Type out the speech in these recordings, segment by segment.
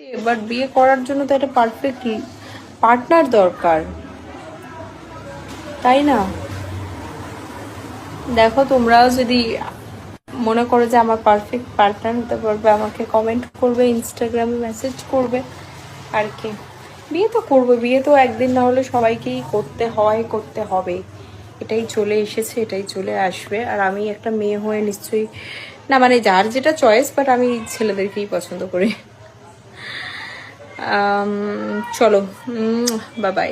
এবার বিয়ে করার জন্য তো একটা পারফেক্ট পার্টনার দরকার, তাই না? দেখো তোমরাও যদি মনে করো যে আমার পারফেক্ট পার্টনার হতে পারবে, আমাকে কমেন্ট করবে, ইনস্টাগ্রামে মেসেজ করবে। আর কি, বিয়ে তো করবো, বিয়ে তো একদিন না হলে সবাইকেই করতে হয়, করতে হবে। এটাই চলে এসেছে, এটাই চলে আসবে। আর আমি একটা মেয়ে হয়ে নিশ্চয়ই না, মানে যার যেটা চয়েস, বাট আমি ছেলেদেরকেই পছন্দ করি। চলো, বাই।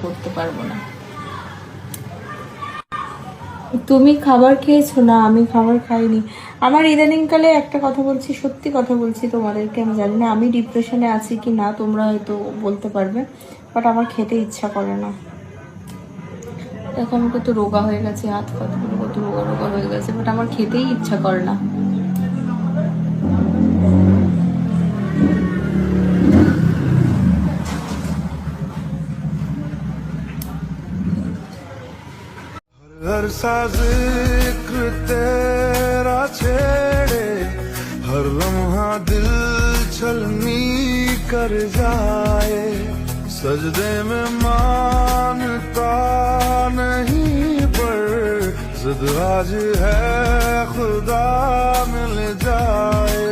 করতে পারবো না। তুমি খাবার খেয়েছো? না, আমি খাবার খাইনি। আমার ইদানিংকালে একটা কথা বলছি, সত্যি কথা বলছি তোমাদেরকে, আমি জানি না আমি ডিপ্রেশনে আছি কি না, তোমরা হয়তো বলতে পারবে, বাট আমার খেতে ইচ্ছা করে না। দেখো আমি কত রোগা হয়ে গেছে, হাত ফাতগুলো কত রোগা রোগা হয়ে গেছে, বাট আমার খেতেই ইচ্ছা করে না। हर सा जिक्र तेरा छेड़े, हर लम्हा दिल छलनी कर जाए, सजदे में मानता नहीं पर जिद आज है खुदा मिल जाए,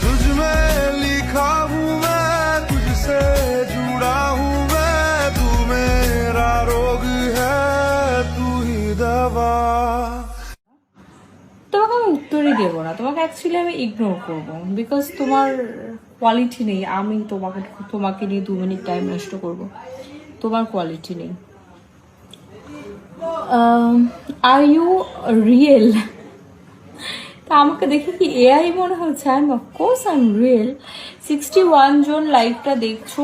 तुझ में लिखा हूँ मैं, तुझसे जुड़ा हूँ मैं, तू मेरा रोग है, तू ही दवा। তোমাকে আমি উত্তরই দেবো না, তোমাকে অ্যাকচুয়ালি আমি ইগনোর করবো, বিকজ তোমার কোয়ালিটি নেই। আমি তোমাকে তোমাকে নিয়ে 2 মিনিট টাইম নষ্ট করব, তোমার কোয়ালিটি নেই। Are you real? তা আমাকে দেখে কি এআই মনে হচ্ছে? I am of course I am real. 61 জন লাইভটা দেখছো,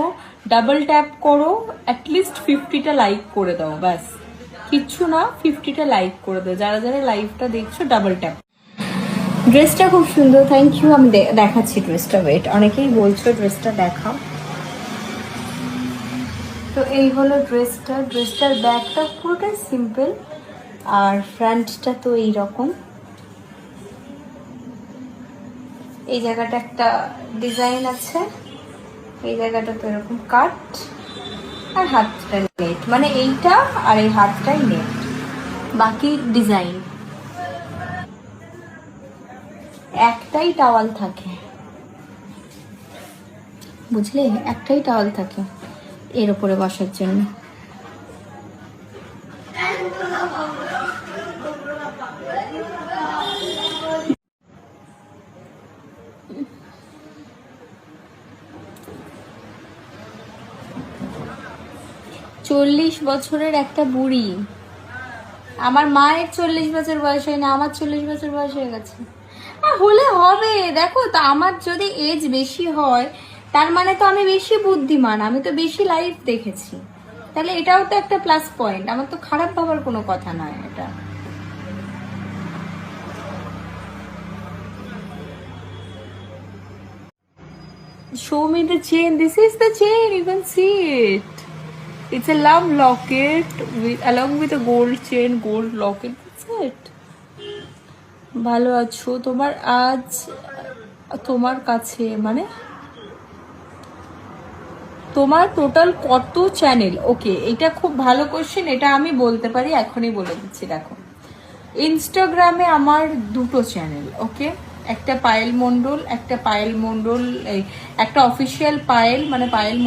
ডাবল ট্যাপ করো, অ্যাটলিস্ট 50টা লাইক করে দাও, ব্যাস। কিচ্ছু না, 50টা লাইক করে দাও যারা যারা লাইভটা দেখছো, ডাবল ট্যাপ। ড্রেসটা খুব সুন্দর, থ্যাংক ইউ। আমি দেখাচ্ছি ড্রেসটা, ওয়েট, অনেকেই বলছো ড্রেসটা দেখাও। তো এই হলো ড্রেসটা, ড্রেসটার ব্যাকটা পুরোটাই সিম্পল, আর ফ্রন্টটা তো এইরকম। এই জায়গাটা একটা ডিজাইন আছে, এই জায়গাটা তো এরকম কাট, আর হাতটা নেট, মানে এইটা আর এই হাতটাই নেট, বাকি ডিজাইন। একটাই টাওয়াল থাকে, বুঝলে, একটাই টাওয়াল থাকে এর উপরে বসার জন্য। চল্লিশ বছরের একটা বুড়ি, আমার মায়ের 40 বছর বয়স হয় না, আমার 40 বছর বয়স হয়ে গেছে। হলে হবে, দেখো তো, আমার যদি এজ বেশি হয় তার মানে তো আমি বেশি বুদ্ধিমান, আমি তো বেশি লাইফ দেখেছি, তাহলে এটাও তো একটা প্লাস পয়েন্ট। আমার তো খারাপ ভাবার কোনো কথা নয় এটা। Show me the chain. This is the chain. You can see it. It's a love locket along with a gold chain, gold locket. That's it. ভালো আছো? তোমার আজ তোমার কাছে মানে তোমার টোটাল কত চ্যানেল? ওকে, এটা খুব ভালো কোশ্চেন, এটা আমি বলতে পারি, এখনই বলে দিচ্ছি। দেখো, ইনস্টাগ্রামে আমার 2টো চ্যানেল, ওকে, একটা পায়েল মণ্ডল, একটা অফিসিয়াল পায়েল, মানে পায়েল